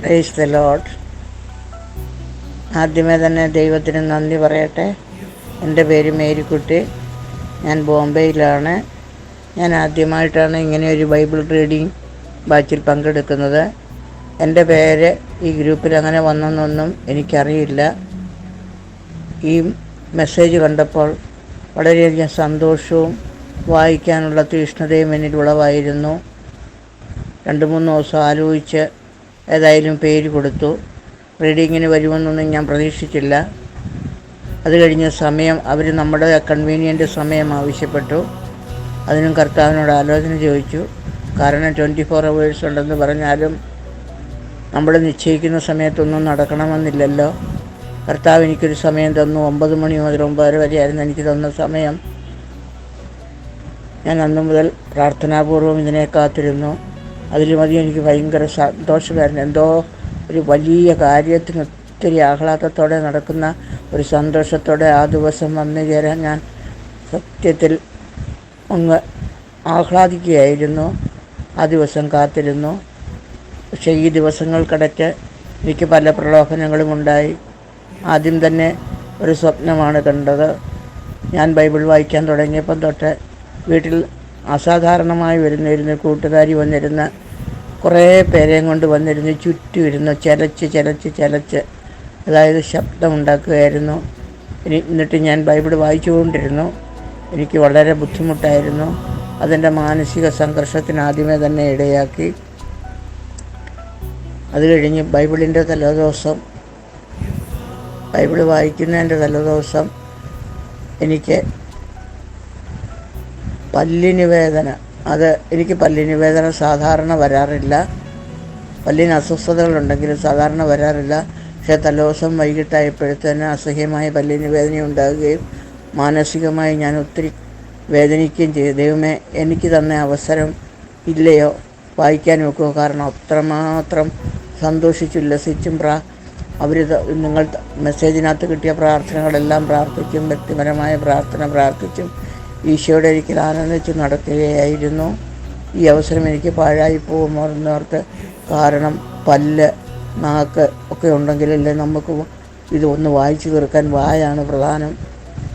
Praise the Lord. ആദ്യമേ തന്നെ ദൈവത്തിന് നന്ദി പറയട്ടെ. എൻ്റെ പേര് മേരിക്കുട്ടി. ഞാൻ ബോംബെയിലാണ്. ഞാൻ ആദ്യമായിട്ടാണ് ഇങ്ങനെ ഒരു ബൈബിൾ റീഡിംഗ് ബാച്ചിൽ പങ്കെടുക്കുന്നത്. എൻ്റെ പേര് ഈ ഗ്രൂപ്പിൽ അങ്ങനെ വന്നെന്നൊന്നും എനിക്കറിയില്ല. ഈ മെസ്സേജ് കണ്ടപ്പോൾ വളരെയധികം സന്തോഷവും വായിക്കാനുള്ള തീഷ്ണതയും എന്നിൽ ഉളവായിരുന്നു. 2-3 ദിവസം ആലോചിച്ച് ഏതായാലും പേര് കൊടുത്തു. റീഡിങ്ങിന് വരുമെന്നൊന്നും ഞാൻ പ്രതീക്ഷിച്ചില്ല. അത് കഴിഞ്ഞ സമയം അവർ നമ്മുടെ കൺവീനിയൻ്റ് സമയം ആവശ്യപ്പെട്ടു. അതിനും കർത്താവിനോട് ആലോചന ചോദിച്ചു. കാരണം 24 hours ഉണ്ടെന്ന് പറഞ്ഞാലും നമ്മൾ നിശ്ചയിക്കുന്ന സമയത്തൊന്നും നടക്കണമെന്നില്ലല്ലോ. കർത്താവ് എനിക്കൊരു സമയം തന്നു. 9 മണി മുതൽ 9:30 വരെയായിരുന്നു എനിക്ക് തന്ന സമയം. ഞാൻ അന്നു മുതൽ പ്രാർത്ഥനാപൂർവ്വം ഇതിനെ കാത്തിരുന്നു. അതിലുമധികം എനിക്ക് ഭയങ്കര സന്തോഷമായിരുന്നു. എന്തോ ഒരു വലിയ കാര്യത്തിന് ഒത്തിരി ആഹ്ലാദത്തോടെ നടക്കുന്ന ഒരു സന്തോഷത്തോടെ ആ ദിവസം വന്നു ചേരാൻ ഞാൻ സത്യത്തിൽ അങ്ങ് ആഹ്ലാദിക്കുകയായിരുന്നു. ആ ദിവസം കാത്തിരുന്നു. പക്ഷേ ഈ ദിവസങ്ങൾക്കിടയ്ക്ക് എനിക്ക് പല പ്രലോഭനങ്ങളും ഉണ്ടായി. ആദ്യം തന്നെ ഒരു സ്വപ്നമാണ് കണ്ടത്. ഞാൻ ബൈബിൾ വായിക്കാൻ തുടങ്ങിയപ്പം തൊട്ട് വീട്ടിൽ അസാധാരണമായി വരുന്നിരുന്ന കൂട്ടുകാരി വന്നിരുന്ന കുറേ പേരെയും കൊണ്ട് വന്നിരുന്ന് ചുറ്റും ഇരുന്ന് ചലച്ച് അതായത് ശബ്ദമുണ്ടാക്കുകയായിരുന്നു. എന്നിട്ട് ഞാൻ ബൈബിൾ വായിച്ചുകൊണ്ടിരുന്നു. എനിക്ക് വളരെ ബുദ്ധിമുട്ടായിരുന്നു. അതെൻ്റെ മാനസിക സംഘർഷത്തിന് ആദ്യമേ തന്നെ ഇടയാക്കി. അത് കഴിഞ്ഞ് ബൈബിളിൻ്റെ തലേദിവസം, ബൈബിൾ വായിക്കുന്നതിൻ്റെ തലേദിവസം എനിക്ക് പല്ലിന് വേദന. എനിക്ക് പല്ലിന് വേദന സാധാരണ വരാറില്ല. പല്ലിന് അസ്വസ്ഥതകളുണ്ടെങ്കിലും സാധാരണ വരാറില്ല. പക്ഷേ തലേദിവസം വൈകിട്ടായപ്പോഴത്തേന് അസഹ്യമായ പല്ലിന് വേദന ഉണ്ടാകുകയും മാനസികമായി ഞാൻ ഒത്തിരി വേദനിക്കുകയും ചെയ്തു. ദൈവമേ, എനിക്ക് തന്ന അവസരം ഇല്ലയോ വായിക്കാൻ നോക്കുമോ? കാരണം അത്രമാത്രം സന്തോഷിച്ചുല്ലസിച്ചും അവർ നിങ്ങൾ മെസ്സേജിനകത്ത് കിട്ടിയ പ്രാർത്ഥനകളെല്ലാം പ്രാർത്ഥിച്ചും വ്യക്തിപരമായ പ്രാർത്ഥിച്ചും ഈശോയുടെ ഒരിക്കൽ ആനന്ദിച്ച് നടക്കുകയായിരുന്നു. ഈ അവസരം എനിക്ക് പാഴായി പോകുമോ എന്നോർത്ത്. കാരണം പല്ല്, നാക്ക് ഒക്കെ ഉണ്ടെങ്കിലല്ലേ നമുക്ക് ഇതൊന്ന് വായിച്ചു തീർക്കാൻ. വായാണ് പ്രധാനം.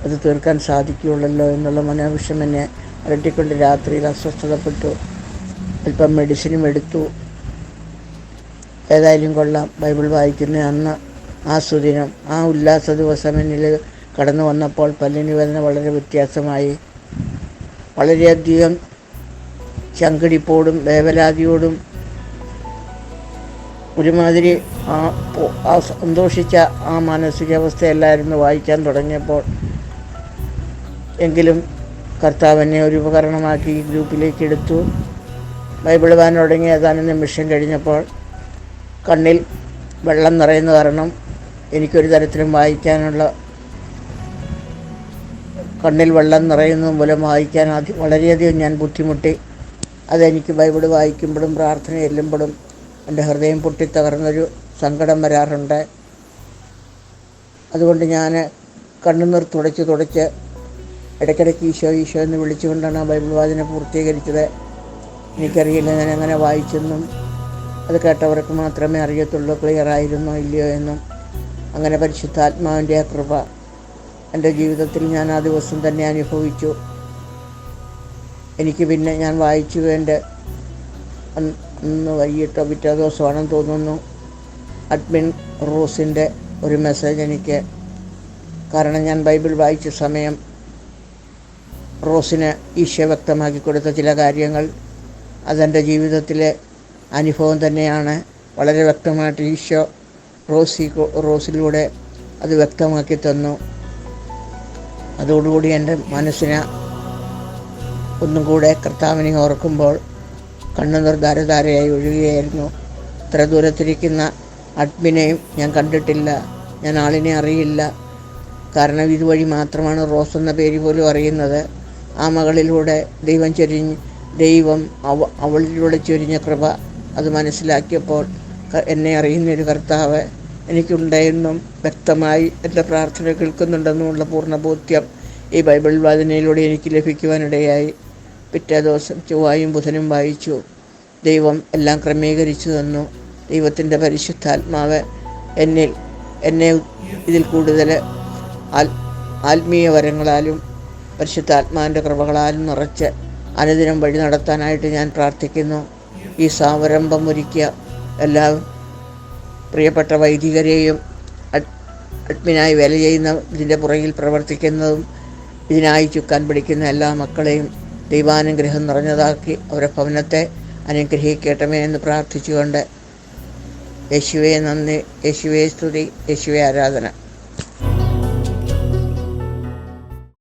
അത് തീർക്കാൻ സാധിക്കുകയുള്ളല്ലോ എന്നുള്ള മനോവിഷം എന്നെ അലട്ടിക്കൊണ്ട് രാത്രിയിൽ അസ്വസ്ഥതപ്പെട്ടു. അല്പം മെഡിസിനും എടുത്തു. ഏതായാലും കൊള്ളാം. ബൈബിൾ വായിക്കുന്ന അന്ന് ആ സുദിനം, ആ ഉല്ലാസ ദിവസം എന്നിൽ കടന്നു വന്നപ്പോൾ പല്ലിന് വേദന വളരെ വ്യത്യാസമായി. വളരെയധികം ചങ്കിടിപ്പോടും വേവലാതിയോടും ഒരുമാതിരി ആ സന്തോഷിച്ച ആ മാനസികാവസ്ഥയല്ലായിരുന്നു വായിക്കാൻ തുടങ്ങിയപ്പോൾ. എങ്കിലും കർത്താവ് എന്നെ ഒരു ഉപകരണമാക്കി ഈ ഗ്രൂപ്പിലേക്ക് എടുത്തു. ബൈബിൾ വായന തുടങ്ങി ഏതാനും നിമിഷം കഴിഞ്ഞപ്പോൾ കണ്ണിൽ വെള്ളം നിറയുന്ന കാരണം എനിക്കൊരു തരത്തിലും വായിക്കാനുള്ള, കണ്ണിൽ വെള്ളം നിറയുന്നത് മൂലം വായിക്കാൻ വളരെയധികം ഞാൻ ബുദ്ധിമുട്ടി. അതെനിക്ക് ബൈബിൾ വായിക്കുമ്പോഴും പ്രാർത്ഥന ചെല്ലുമ്പോഴും എൻ്റെ ഹൃദയം പൊട്ടിത്തകർന്നൊരു സങ്കടം വരാറുണ്ട്. അതുകൊണ്ട് ഞാൻ കണ്ണുനീർ തുടച്ച് ഇടയ്ക്കിടയ്ക്ക് ഈശോ എന്ന് വിളിച്ചുകൊണ്ടാണ് ആ ബൈബിൾ വാചന പൂർത്തീകരിച്ചത്. എനിക്കറിയില്ല ഞാൻ എങ്ങനെ വായിച്ചെന്നും അത് കേട്ടവർക്ക് മാത്രമേ അറിയത്തുള്ളൂ ക്ലിയറായിരുന്നോ ഇല്ലയോ എന്നും. അങ്ങനെ പരിശുദ്ധാത്മാവിൻ്റെ ആ കൃപ എൻ്റെ ജീവിതത്തിൽ ഞാൻ ആ ദിവസം തന്നെ അനുഭവിച്ചു. എനിക്ക് പിന്നെ ഞാൻ വായിച്ചു അന്ന് വൈകിട്ടോ പിറ്റേ ദിവസമാണെന്ന് തോന്നുന്നു അഡ്മിൻ റോസിൻ്റെ ഒരു മെസ്സേജ് എനിക്ക്. കാരണം ഞാൻ ബൈബിൾ വായിച്ച സമയം റോസിന് ഈശോ വ്യക്തമാക്കി കൊടുത്ത ചില കാര്യങ്ങൾ അതെൻ്റെ ജീവിതത്തിലെ അനുഭവം തന്നെയാണ്. വളരെ വ്യക്തമായിട്ട് ഈശോ റോസിലൂടെ അത് വ്യക്തമാക്കി തന്നു. അതോടുകൂടി എൻ്റെ മനസ്സിന് ഒന്നും കൂടെ കർത്താവിനെ ഓർക്കുമ്പോൾ കണ്ണുനീർ ധാരധാരയായി ഒഴുകുകയായിരുന്നു. ഇത്ര ദൂരത്തിരിക്കുന്ന അഡ്മിനെയും ഞാൻ കണ്ടിട്ടില്ല. ഞാൻ ആളിനെ അറിയില്ല. കാരണം ഇതുവഴി മാത്രമാണ് റോസ് എന്ന പേര് പോലും അറിയുന്നത്. ആ മകളിലൂടെ ദൈവം അവളിലൂടെ ചൊരിഞ്ഞ കൃപ അത് മനസ്സിലാക്കിയപ്പോൾ എന്നെ അറിയുന്നൊരു കർത്താവ് എനിക്കുണ്ടായെന്നും വ്യക്തമായി എൻ്റെ പ്രാർത്ഥന കേൾക്കുന്നുണ്ടെന്നുമുള്ള പൂർണ്ണ ബോധ്യം ഈ ബൈബിൾ വായനയിലൂടെ എനിക്ക് ലഭിക്കുവാനിടയായി. പിറ്റേ ദിവസം ചൊവ്വായും ബുധനും വായിച്ചു. ദൈവം എല്ലാം ക്രമീകരിച്ചു തന്നു. ദൈവത്തിൻ്റെ പരിശുദ്ധാത്മാവ് എന്നെ ഇതിൽ കൂടുതൽ ആത്മീയ വരങ്ങളാലും പരിശുദ്ധാത്മാവിൻ്റെ കൃപകളാലും നിറച്ച് അനുദിനം വഴി നടത്താനായിട്ട് ഞാൻ പ്രാർത്ഥിക്കുന്നു. ഈ സംരംഭം ഒരുക്കിയ എല്ലാ പ്രിയപ്പെട്ട വൈദികരെയും അഡ്മിനായി വേല ചെയ്യുന്ന, ഇതിൻ്റെ പുറകിൽ പ്രവർത്തിക്കുന്നതും ഇതിനായി ചുക്കാൻ പിടിക്കുന്ന എല്ലാ മക്കളെയും ദൈവാനുഗ്രഹം നിറഞ്ഞതാക്കി അവരുടെ ഭവനത്തെ അനുഗ്രഹിക്കട്ടമേ എന്ന് പ്രാർത്ഥിച്ചുകൊണ്ട് യേശുവേ നന്ദി, യേശുവേ സ്തുതി, യേശുവേ ആരാധന.